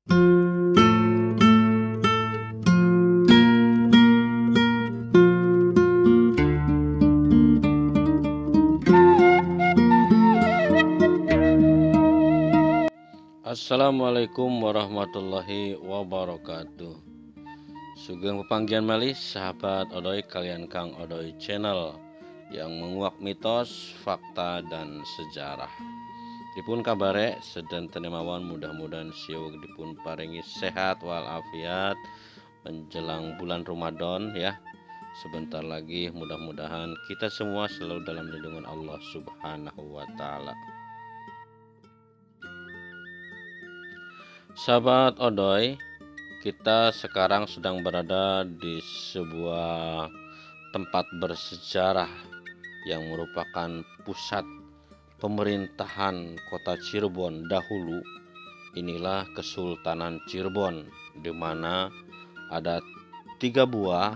Assalamualaikum warahmatullahi wabarakatuh. Sugeng pepanggian malih sahabat Odoy kalian Kang Odoy channel yang menguak mitos, fakta dan sejarah. Dipun kabare sedanten mawon mudah-mudahan siog dipun paringi sehat walafiat menjelang bulan Ramadan ya. Sebentar lagi mudah-mudahan kita semua selalu dalam lindungan Allah Subhanahu wa taala. Sahabat Odoy, kita sekarang sedang berada di sebuah tempat bersejarah yang merupakan pusat pemerintahan kota Cirebon dahulu. Inilah Kesultanan Cirebon, di mana ada 3 buah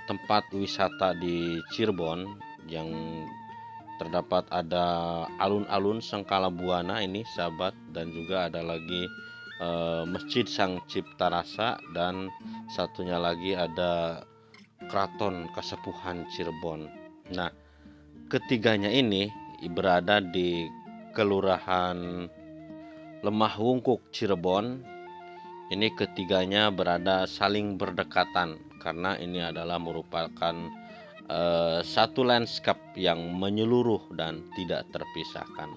tempat wisata di Cirebon yang terdapat ada alun-alun Sengkala Buana ini sahabat, dan juga ada lagi Masjid Sang Cipta Rasa, dan satunya lagi ada Keraton Kasepuhan Cirebon. Nah, ketiganya ini berada di Kelurahan Lemah Wungkuk Cirebon. Ini ketiganya berada saling berdekatan karena ini adalah merupakan satu lanskap yang menyeluruh dan tidak terpisahkan.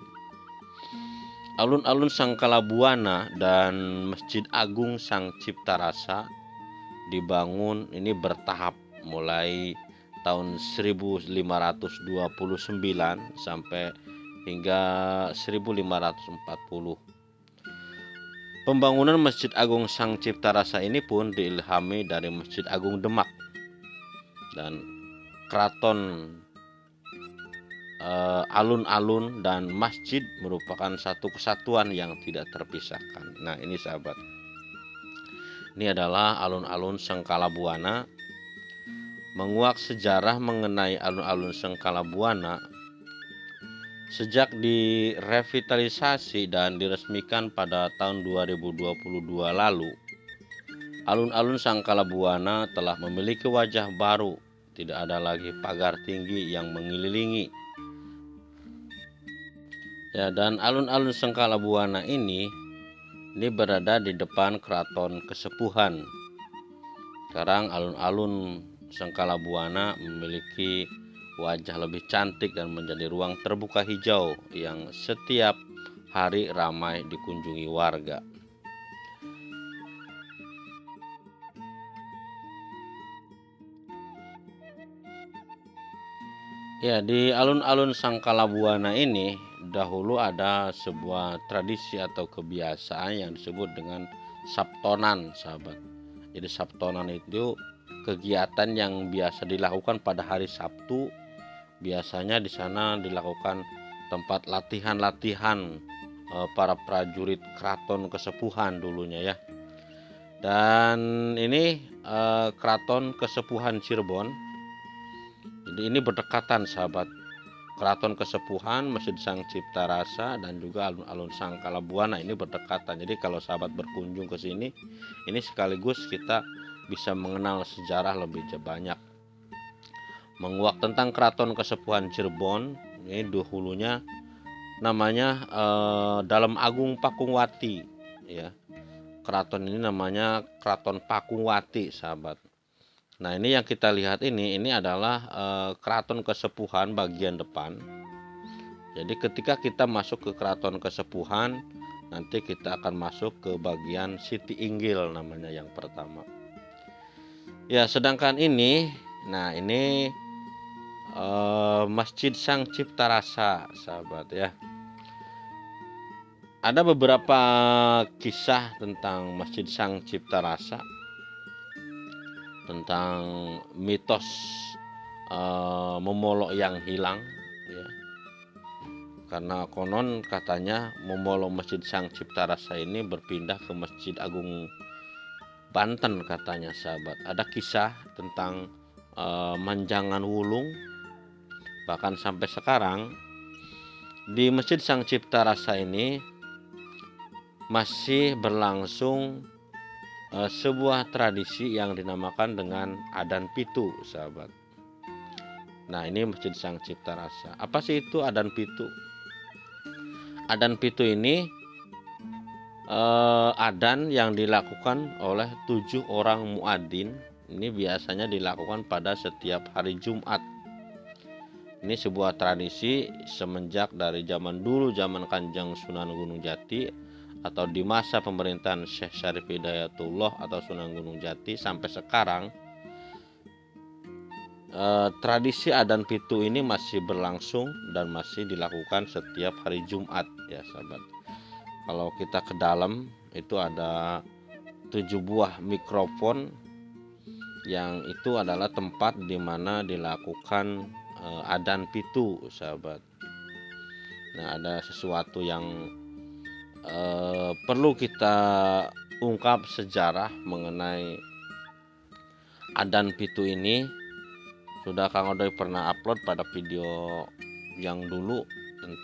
Alun-alun Sangkala Buana dan Masjid Agung Sang Cipta Rasa dibangun ini bertahap mulai tahun 1529 sampai hingga 1540. Pembangunan Masjid Agung Sang Cipta Rasa ini pun diilhami dari Masjid Agung Demak, dan keraton alun-alun dan masjid merupakan satu kesatuan yang tidak terpisahkan. Nah, ini sahabat, ini adalah alun-alun Sengkala Buana. Menguak sejarah mengenai alun-alun Sengkala Buana, sejak direvitalisasi dan diresmikan pada tahun 2022 lalu, alun-alun Sengkala Buana telah memiliki wajah baru. Tidak ada lagi pagar tinggi yang mengelilingi. Ya, dan alun-alun Sengkala Buana ini berada di depan Keraton Kasepuhan. Sekarang alun-alun Sengkala Buana memiliki wajah lebih cantik dan menjadi ruang terbuka hijau yang setiap hari ramai dikunjungi warga. Ya, di alun-alun Sengkala Buana ini dahulu ada sebuah tradisi atau kebiasaan yang disebut dengan Sabtonan, sahabat. Jadi Sabtonan itu kegiatan yang biasa dilakukan pada hari Sabtu. Biasanya di sana dilakukan tempat latihan-latihan para prajurit Keraton Kasepuhan dulunya ya. Dan ini Keraton Kasepuhan Cirebon. Jadi ini berdekatan sahabat. Keraton Kasepuhan, Masjid Sang Cipta Rasa, dan juga alun-alun Sangkala Buana ini berdekatan. Jadi kalau sahabat berkunjung ke sini, ini sekaligus kita bisa mengenal sejarah lebih banyak. Menguak tentang Keraton Kasepuhan Cirebon, ini dahulunya namanya Dalem Agung Pakungwati ya. Keraton ini namanya Keraton Pakungwati sahabat. Nah, ini yang kita lihat ini adalah Keraton Kasepuhan bagian depan. Jadi ketika kita masuk ke Keraton Kasepuhan, nanti kita akan masuk ke bagian Siti Inggil namanya yang pertama. Ya, sedangkan ini, nah ini Masjid Sang Cipta Rasa, sahabat ya. Ada beberapa kisah tentang Masjid Sang Cipta Rasa, tentang mitos momolok yang hilang ya. Karena konon katanya momolok Masjid Sang Cipta Rasa ini berpindah ke Masjid Agung Banten katanya sahabat. Ada kisah tentang Manjangan Wulung. Bahkan sampai sekarang di Masjid Sang Cipta Rasa ini masih berlangsung sebuah tradisi yang dinamakan dengan Adan Pitu, sahabat. Nah, ini Masjid Sang Cipta Rasa. Apa sih itu Adan Pitu? Adan Pitu ini adan yang dilakukan oleh 7 orang muadzin. Ini biasanya dilakukan pada setiap hari Jumat. Ini sebuah tradisi semenjak dari zaman dulu, zaman Kanjeng Sunan Gunung Jati, atau di masa pemerintahan Syekh Syarif Hidayatullah atau Sunan Gunung Jati sampai sekarang. Tradisi Adan Pitu ini masih berlangsung dan masih dilakukan setiap hari Jumat, ya sahabat. Kalau kita ke dalam itu ada 7 buah mikrofon yang itu adalah tempat di mana dilakukan Adan Pitu, sahabat. Nah, ada sesuatu yang perlu kita ungkap sejarah mengenai Adan Pitu ini. Sudah Kang Odoy pernah upload pada video yang dulu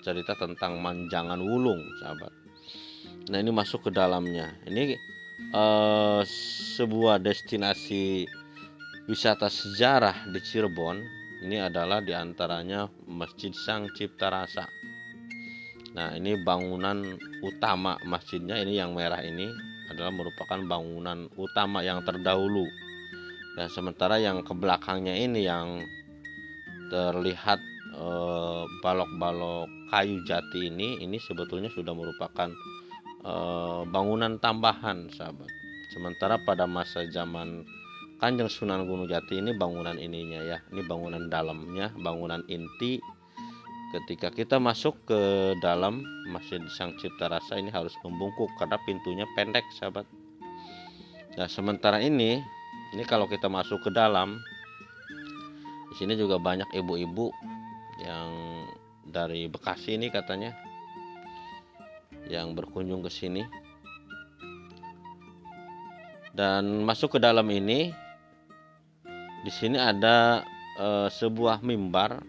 cerita tentang Manjangan Wulung, sahabat. Nah, ini masuk ke dalamnya. Ini sebuah destinasi wisata sejarah di Cirebon. Ini adalah diantaranya Masjid Sang Cipta Rasa. Nah, ini bangunan utama masjidnya, ini yang merah ini adalah merupakan bangunan utama yang terdahulu. Nah, sementara yang ke belakangnya ini yang terlihat balok-balok kayu jati ini sebetulnya sudah merupakan bangunan tambahan, sahabat. Sementara pada masa zaman Kanjeng Sunan Gunung Jati ini bangunan ininya ya, ini bangunan dalamnya, bangunan inti. Ketika kita masuk ke dalam Masjid Sang Cipta Rasa ini harus membungkuk karena pintunya pendek, sahabat. Nah, sementara ini kalau kita masuk ke dalam, di sini juga banyak ibu-ibu yang dari Bekasi ini katanya yang berkunjung ke sini. Dan masuk ke dalam ini, di sini ada sebuah mimbar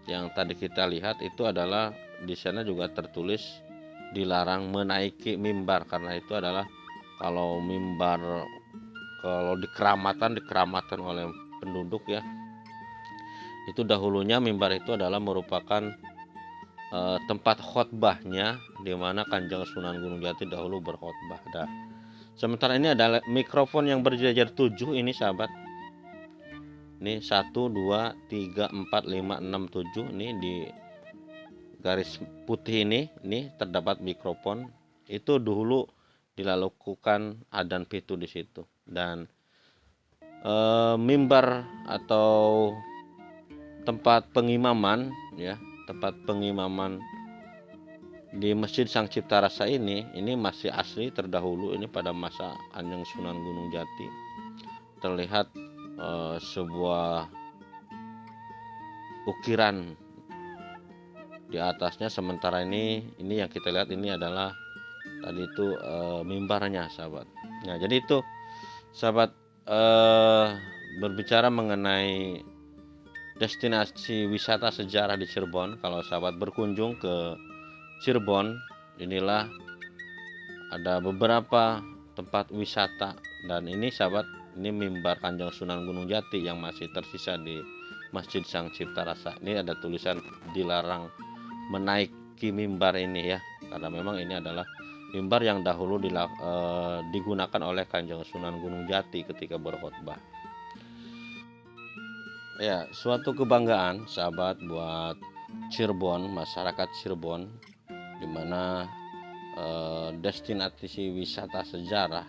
yang tadi kita lihat itu adalah di sana juga tertulis dilarang menaiki mimbar, karena itu adalah kalau mimbar kalau di keramatan oleh penduduk ya, itu dahulunya mimbar itu adalah merupakan tempat khotbahnya, di mana Kanjeng Sunan Gunung Jati dahulu berkhotbah. Sementara ini adalah mikrofon yang berjajar 7 ini, sahabat. Ini 1, 2, 3, 4, 5, 6, 7. Ini di garis putih ini terdapat mikrofon. Itu dulu dilakukan Adan Pitu di situ. Dan mimbar atau tempat pengimaman ya, tempat pengimaman di Masjid Sang Cipta Rasa ini masih asli terdahulu. Ini pada masa Kanjeng Sunan Gunung Jati. Terlihat sebuah ukiran di atasnya. Sementara ini yang kita lihat ini adalah tadi itu mimbarnya, sahabat. Nah, jadi itu sahabat, berbicara mengenai destinasi wisata sejarah di Cirebon. Kalau sahabat berkunjung ke Cirebon, inilah ada beberapa tempat wisata. Dan ini sahabat, ini mimbar Kanjeng Sunan Gunung Jati yang masih tersisa di Masjid Sang Cipta Rasa. Ini ada tulisan dilarang menaiki mimbar ini ya, karena memang ini adalah mimbar yang dahulu digunakan oleh Kanjeng Sunan Gunung Jati ketika berkhotbah. Ya, suatu kebanggaan sahabat buat Cirebon, masyarakat Cirebon, di mana destinasi wisata sejarah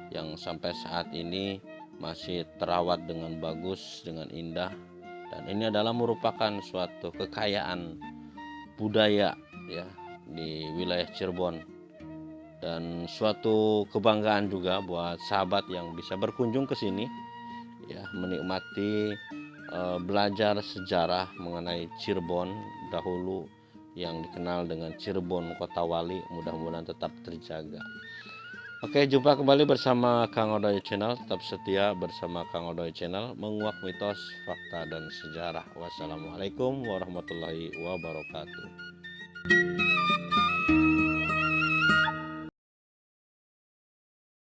yang sampai saat ini masih terawat dengan bagus, dengan indah. Dan ini adalah merupakan suatu kekayaan budaya ya di wilayah Cirebon, dan suatu kebanggaan juga buat sahabat yang bisa berkunjung ke sini ya, menikmati belajar sejarah mengenai Cirebon dahulu yang dikenal dengan Cirebon Kota Wali. Mudah-mudahan tetap terjaga. Oke, jumpa kembali bersama Kang Odoy Channel. Tetap setia bersama Kang Odoy Channel, menguak mitos, fakta, dan sejarah. Wassalamualaikum warahmatullahi wabarakatuh.